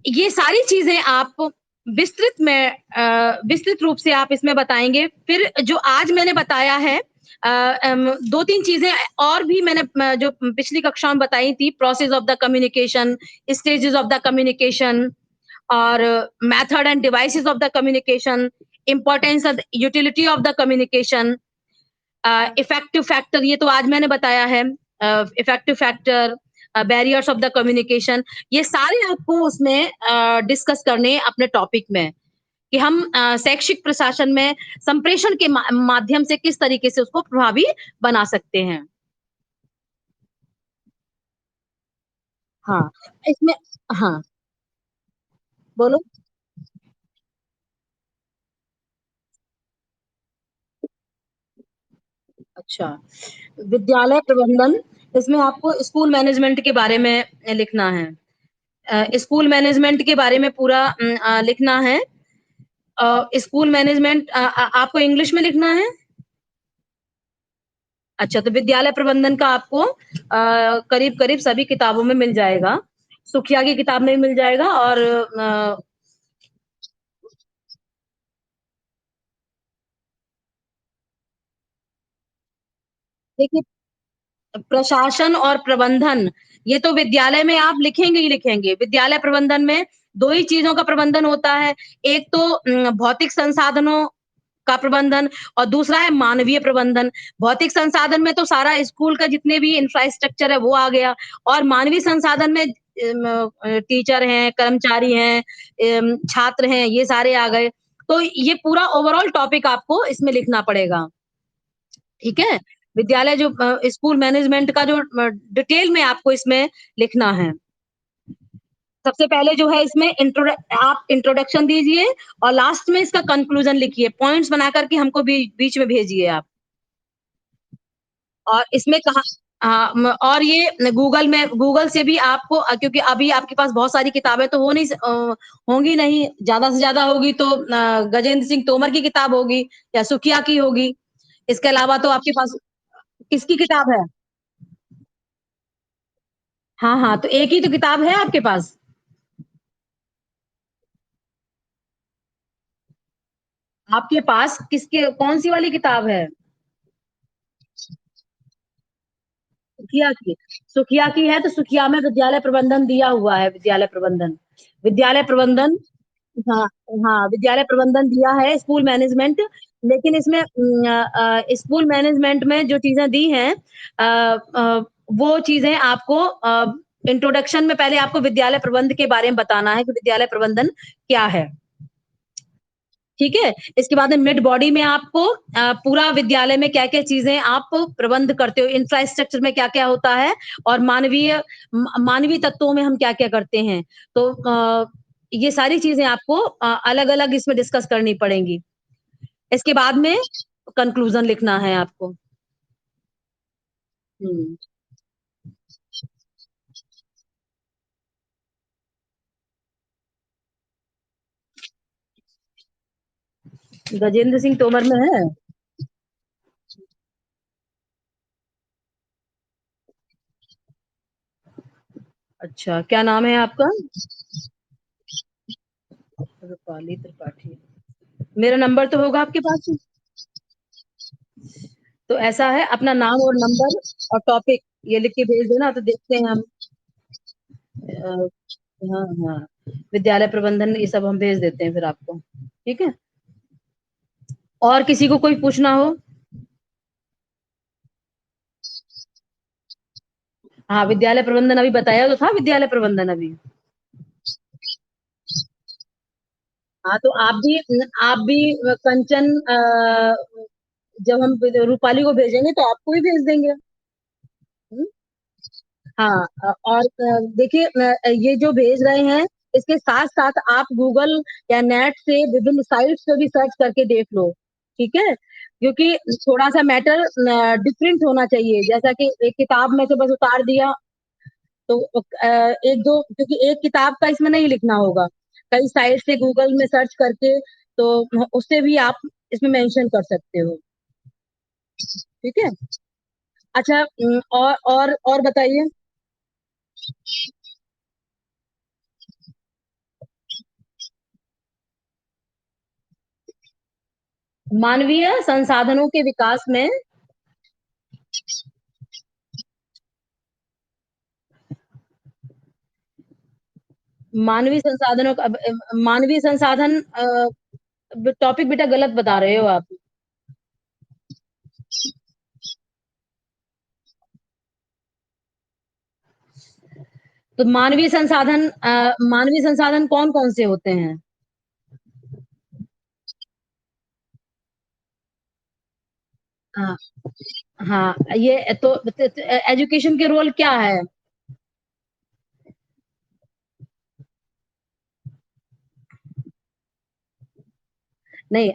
[SPEAKER 1] ये सारी चीज़ें आप विस्तृत रूप से आप इसमें बताएँगे। फिर जो आज मैंने बताया है 2-3 चीज़ें और भी मैंने जो पिछली कक्षा में बताई थी, process of the communication, stages of the communication और method and devices of the communication, importance of utility of the communication, effective factor ये तो आज मैंने बताया है, effective factor, barriers of the communication, ये सारे आपको उसमें डिस्कस करने हैं अपने टॉपिक में कि हम शैक्षिक प्रशासन में संप्रेषण के माध्यम से किस तरीके से उसको प्रभावी बना सकते हैं। हाँ, इसमें हाँ, बोलो। अच्छा, विद्यालय प्रबंधन, इसमें आपको स्कूल मैनेजमेंट के बारे में लिखना है। स्कूल मैनेजमेंट के बारे में पूरा लिखना है। स्कूल मैनेजमेंट आपको इंग्लिश में लिखना है? अच्छा, तो विद्यालय प्रबंधन का आपको करीब-करीब सभी किताबों में मिल जाएगा। सुखिया की किताब में भी मिल जाएगा और देखिए प्रशासन और प्रबंधन, ये तो विद्यालय में आप लिखेंगे ही लिखेंगे। विद्यालय प्रबंधन में 2 ही चीज़ों का प्रबंधन होता है। एक तो भौतिक संसाधनों का प्रबंधन और दूसरा है मानवीय प्रबंधन। भौतिक संसाधन में तो सारा स्कूल का जितने भी इंफ्रास्ट्रक्चर है वो आ गया और मानवीय संसाधन में टीचर हैं, कर्मचारी हैं, छात्र हैं, ये सारे आ गए। तो ये पूरा ओवरऑल टॉपिक आपको इसमें लिखना पड़ेगा। ठीक है? विद्यालय जो स्कूल मैनेजमेंट का जो डिटेल में आपको इसमें लिखना है। सबसे पहले जो है इसमें आप इंट्रोडक्शन दीजिए और लास्ट में इसका कंक्लूजन लिखिए। पॉइंट्स बना कर के हमको बीच में भेजिए आप। और इसमें कहा हाँ, और ये गूगल से भी आपको क्योंकि अभी आपके पास बहुत सारी किताबें तो होंगी नहीं, ज़्यादा से ज़्यादा होगी तो गजेंद्र सिंह तोमर की किताब होगी या सुखिया की होगी। इसके अलावा तो आपके पास किसकी किताब है? हाँ, हाँ, तो एक ही तो किताब है आपके पास। आपके पास किसके कौन-सी वाली किताब है? सुखिया की। सुखिया की है तो सुखिया में विद्यालय प्रबंधन दिया हुआ है, विद्यालय प्रबंधन। विद्यालय प्रबंधन हाँ, हाँ, विद्यालय प्रबंधन दिया है, स्कूल मैनेजमेंट लेकिन इसमें स्कूल मैनेजमेंट में जो चीज़ें दी हैं वो चीज़ें आपको इंट्रोडक्शन में पहले आपको विद्यालय प्रबंध के बारे में बताना है कि विद्यालय प्रबंधन क्या है? ठीक है? इसके बाद में मिड बॉडी में आपको पूरा विद्यालय में क्या-क्या चीज़ें आप प्रबंध करते हो, इंफ्रास्ट्रक्चर में क्या-क्या होता है और मानवीय तत्वों में हम क्या-क्या करते हैं। तो ये सारी चीज़ें आपको अलग-अलग इसमें डिस्कस करनी पड़ेंगी। इसके बाद में कन्क्लूज़न लिखना है आपको। हुँ। गजेंद्र सिंह तोमर में है? अच्छा, क्या नाम है आपका? रूपाली त्रिपाठी। मेरा नंबर तो होगा आपके पास? तो ऐसा है अपना नाम और नंबर और टॉपिक ये लिख के भेज देना तो देखते हैं हम हाँ, हाँ। विद्यालय प्रबंधन ये सब हम भेज देते हैं फिर आपको। ठीक है? और किसी को कोई पूछना हो? हाँ, विद्यालय प्रबंधन अभी बताया तो था विद्यालय प्रबंधन अभी। हाँ, तो आप भी कंचन जब हम रूपाली को भेजेंगे तो आपको भी भेज देंगे। हुँ? हाँ, और देखिए ये जो भेज रहे हैं, इसके साथ-साथ आप गूगल या नेट से विभिन्न साइट्स पे भी सर्च करके देख लो, ठीक है? क्योंकि थोड़ा-सा मैटर डिफरेंट होना चाहिए, जैसा कि एक किताब में से बस उतार दिया, तो 1-2 क्योंकि एक किताब का इसमें नहीं लिखना होगा, कई साइट से गूगल में सर्च करके तो उससे भी आप इसमें मेंशन कर सकते हो, ठीक है? अच्छा और बताइए? मानवीय संसाधनों के विकास में मानवीय संसाधन टॉपिक बेटा गलत बता रहे हो आप। तो मानवीय संसाधन कौन-कौन से होते हैं? हाँ, हाँ, ये तो एजुकेशन के रोल क्या है? नहीं,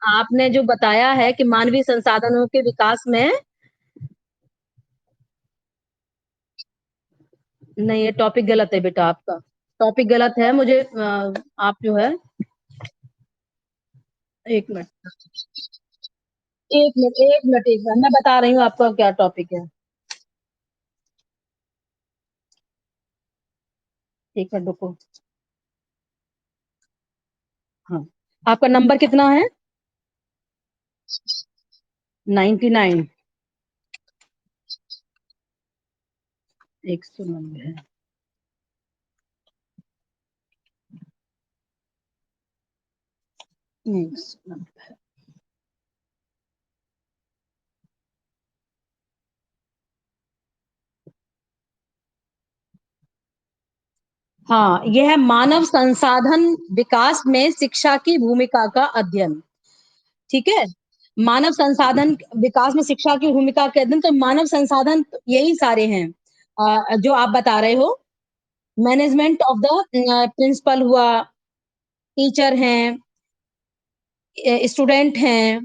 [SPEAKER 1] आपने जो बताया है कि मानवीय संसाधनों के विकास में नहीं, ये टॉपिक गलत है बेटा आपका। टॉपिक गलत है मुझे आप जो है 1 मिनट 1 मिनट 1 मिनट 1 मिनट मैं बता रही हूँ आपका क्या टॉपिक है। 1 मिनट रुको। हाँ, आपका नंबर कितना है? 99 190 है। 190 हाँ, ये है मानव संसाधन विकास में शिक्षा की भूमिका का अध्ययन, ठीक है? मानव संसाधन विकास में शिक्षा की भूमिका के अध्ययन तो मानव संसाधन यही सारे हैं जो आप बता रहे हो। मैनेजमेंट ऑफ द प्रिंसिपल हुआ, टीचर हैं, स्टूडेंट हैं,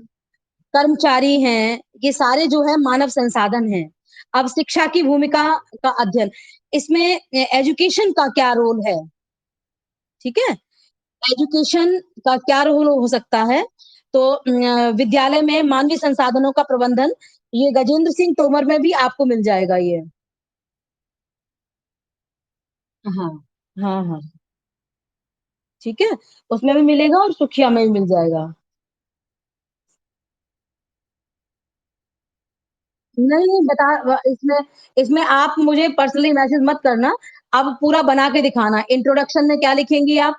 [SPEAKER 1] कर्मचारी हैं, ये सारे जो है मानव संसाधन हैं। अब शिक्षा की भूमिका का अध्ययन, इसमें एजुकेशन का क्या रोल है, ठीक है? एजुकेशन का क्या रोल हो सकता है? तो विद्यालय में मानवीय संसाधनों का प्रबंधन, ये गजेंद्र सिंह तोमर में भी आपको मिल जाएगा ये। हाँ, हाँ, हाँ, ठीक है? उसमें भी मिलेगा और सुखिया में भी मिल जाएगा। नहीं, नहीं बता व इसमें इसमें आप मुझे पर्सनली मैसेज मत करना, आप पूरा बना के दिखाना। इंट्रोडक्शन में क्या लिखेंगी आप,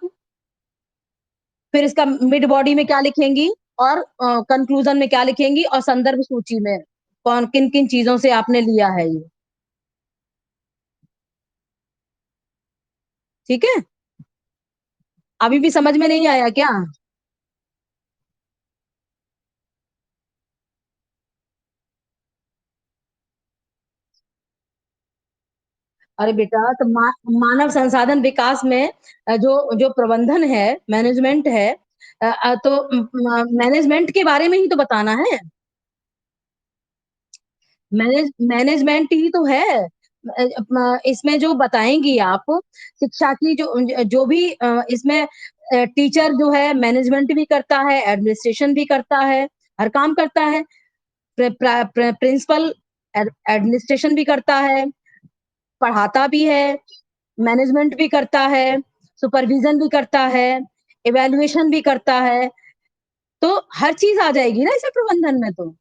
[SPEAKER 1] फिर इसका मिड बॉडी में क्या लिखेंगी और कंक्लूजन में क्या लिखेंगी और संदर्भ सूची में कौन किन-किन चीज़ों से आपने लिया है ये, ठीक है? अभी भी समझ में नहीं आया क्या? अरे बेटा तो मानव संसाधन विकास में जो जो प्रबंधन है, मैनेजमेंट है तो मैनेजमेंट के बारे में ही तो बताना है। मैनेजमेंट ही तो है। इसमें जो बताएँगी आप शिक्षा की जो भी इसमें टीचर जो है मैनेजमेंट भी करता है, एडमिनिस्ट्रेशन भी करता है, हर काम करता है। प्रिंसिपल एडमिनिस्ट्रेशन भी करता है, पढ़ाता भी है, मैनेजमेंट भी करता है, सुपरविज़न भी करता है, इवैल्यूएशन भी करता है, तो हर चीज़ आ जाएगी ना इसे प्रबंधन में तो।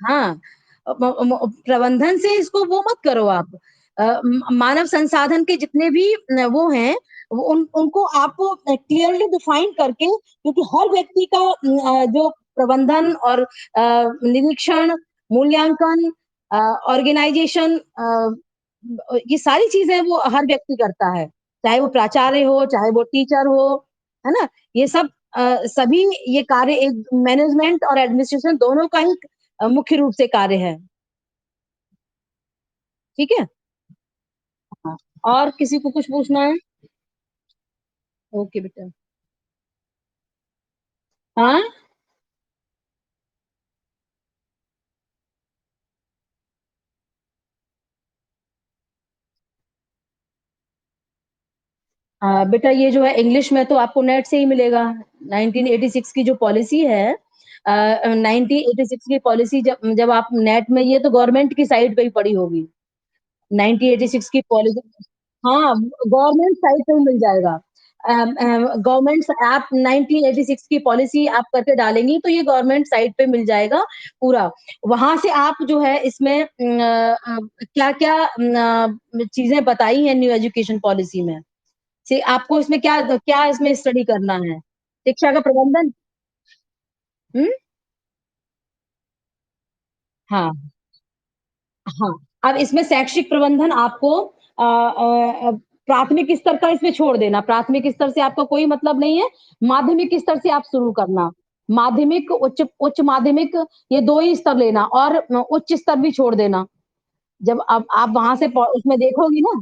[SPEAKER 1] हाँ, म म प्रबंधन से इसको वो मत करो आप। मानव संसाधन के जितने भी वो हैं, वो उनको आप क्लियरली डिफाइन करके क्योंकि हर व्यक्ति का जो प्रबंधन और निरीक्षण, मूल्यांकन ऑर्गेनाइजेशन ये सारी चीज़ें वो हर व्यक्ति करता है। चाहे वो प्राचार्य हो, चाहे वो टीचर हो, है ना? ये सब सभी ये कार्य एक मैनेजमेंट और एडमिनिस्ट्रेशन दोनों का ही मुख्य रूप से कार्य है। ठीक है? हाँ, और किसी को कुछ पूछना है? ओके बेटा। हाँ? बेटा ये जो है इंग्लिश में तो आपको नेट से ही मिलेगा। 1986 की जो पॉलिसी है 1986 की पॉलिसी जब जब आप नेट में ये तो गवर्नमेंट की साइट पे ही पड़ी होगी। 1986 की पॉलिसी हाँ, गवर्नमेंट साइट पे ही मिल जाएगा। गवर्नमेंट आप 1986 की पॉलिसी आप करके डालेंगी तो ये गवर्नमेंट साइट पे मिल जाएगा पूरा। वहाँ से आप जो है इसमें क्या-क्या चीज़ें बताई हैं न्यू एजुकेशन पॉलिसी में। से आपको इसमें क्या क्या इसमें स्टडी करना है? शिक्षा का प्रबंधन हुँ? हाँ, हाँ। अब इसमें शैक्षिक प्रबंधन आपको प्राथमिक स्तर का इसमें छोड़ देना। प्राथमिक स्तर से आपका कोई मतलब नहीं है, माध्यमिक स्तर से आप शुरू करना। माध्यमिक, उच्च उच्च माध्यमिक ये 2 ही स्तर लेना और उच्च स्तर भी छोड़ देना। जब अब आप वहाँ से प उसमें देखोगी ना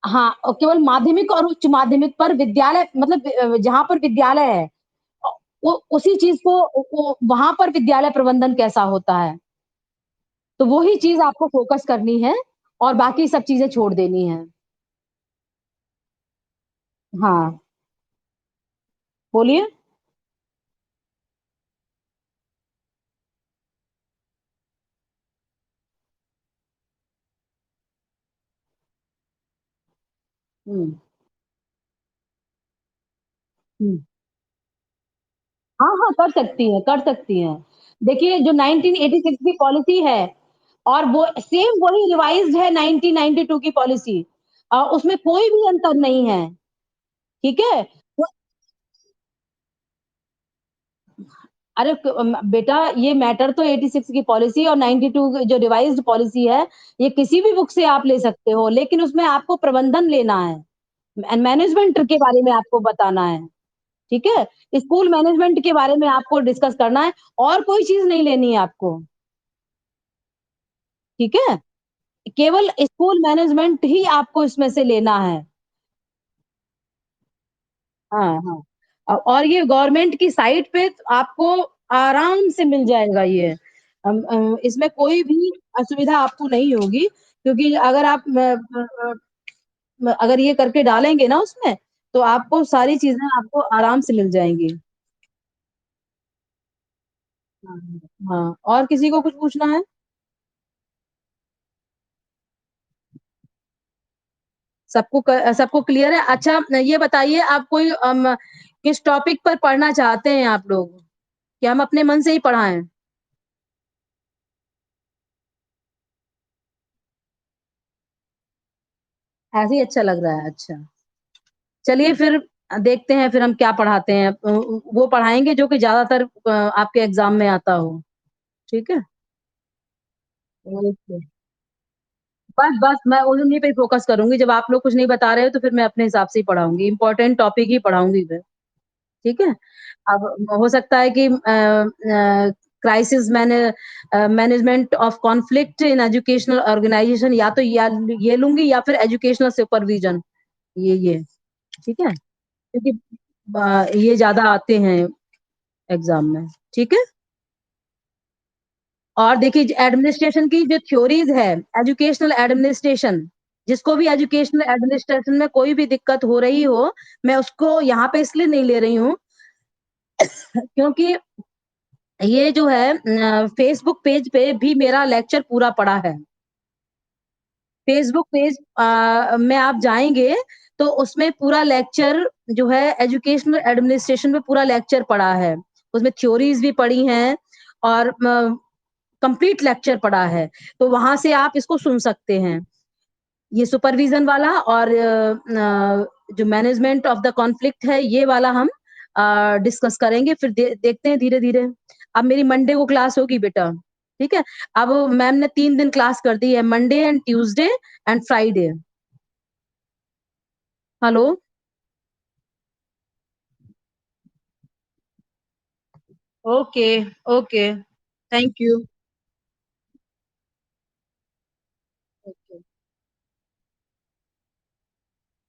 [SPEAKER 1] हाँ, केवल माध्यमिक और उच्च माध्यमिक पर विद्यालय मतलब जहाँ पर विद्यालय है वो उसी चीज़ को वो वहाँ पर विद्यालय प्रबंधन कैसा होता है, तो वो ही चीज़ आपको फ़ोकस करनी है और बाकी सब चीज़ें छोड़ देनी है। हाँ, बोलिए? हुँ, हुँ। हाँ, हाँ, कर सकती हैं, कर सकती हैं। देखिए जो 1986 की पॉलिसी है और वो सेम वही रिवाइज़्ड है 1992 की पॉलिसी उसमें कोई भी अंतर नहीं है, ठीक है? तो अरे बेटा ये मैटर तो 86 की पॉलिसी और 92 की जो रिवाइज़्ड पॉलिसी है, ये किसी भी बुक से आप ले सकते हो, लेकिन उसमें आपको प्रबंधन लेना है। मैनेजमेंट के बारे में आपको बताना है, ठीक है? स्कूल मैनेजमेंट के बारे में आपको डिस्कस करना है और कोई चीज़ नहीं लेनी है आपको, ठीक है? केवल स्कूल मैनेजमेंट ही आपको इसमें से लेना है। हाँ, हाँ। और ये गवर्नमेंट की साइट पे आपको आराम से मिल जाएगा ये। इसमें कोई भी असुविधा आपको नहीं होगी क्योंकि अगर आप अगर ये करके डालेंगे ना उसमें, तो आपको सारी चीज़ें आपको आराम से मिल जाएँगी। हाँ, हाँ। और किसी को कुछ पूछना है? सबको क्लियर है? अच्छा ये बताइए आप कोई किस टॉपिक पर पढ़ना चाहते हैं आप लोग? कि हम अपने मन से ही पढ़ाएँ? ऐसे ही अच्छा लग रहा है, अच्छा। चलिए फिर देखते हैं फिर हम क्या पढ़ाते हैं। वो पढ़ाएँगे जो कि ज़्यादातर आपके एग्ज़ाम में आता हो, ठीक है? ओके। बस मैं उन्हीं पे फ़ोकस करूँगी, जब आप लोग कुछ नहीं बता रहे हो तो फिर मैं अपने हिसाब से ही पढ़ाऊँगी, इम्पोर्टेंट टॉपिक ही पढ़ाऊँगी फिर, ठीक है? अब हो सकता है कि crisis management of conflict in educational organisation या तो या ये लूँगी या फिर एजुकेशनल सुपरविज़न ये, ठीक है? क्योंकि ये ज़्यादा आते हैं एग्ज़ाम में, ठीक है? और देखिए एडमिनिस्ट्रेशन की जो थ्योरीज़ है, एजुकेशनल एडमिनिस्ट्रेशन, जिसको भी एजुकेशनल एडमिनिस्ट्रेशन में कोई भी दिक्कत हो रही हो, मैं उसको यहाँ पे इसलिए नहीं ले रही हूँ क्योंकि ये जो है फ़ेसबुक पेज पे भी मेरा लेक्चर पूरा पड़ा है। फ़ेसबुक पेज में आप जाएँगे, तो उसमें पूरा लेक्चर जो है एजुकेशनल एडमिनिस्ट्रेशन में पूरा लेक्चर पड़ा है। उसमें थ्योरीज़ भी पढ़ी हैं और कंप्लीट लेक्चर पड़ा है, तो वहाँ से आप इसको सुन सकते हैं। ये सुपरविज़न वाला और जो मैनेजमेंट ऑफ द कॉन्फ्लिक्ट है, ये वाला हम डिस्कस करेंगे, फिर देखते हैं धीरे-धीरे। अब मेरी मंडे को क्लास होगी बेटा, ठीक है? अब मैम ने 3 दिन क्लास कर दी है, Monday and Tuesday and Friday. Hello? Okay, okay. Thank you.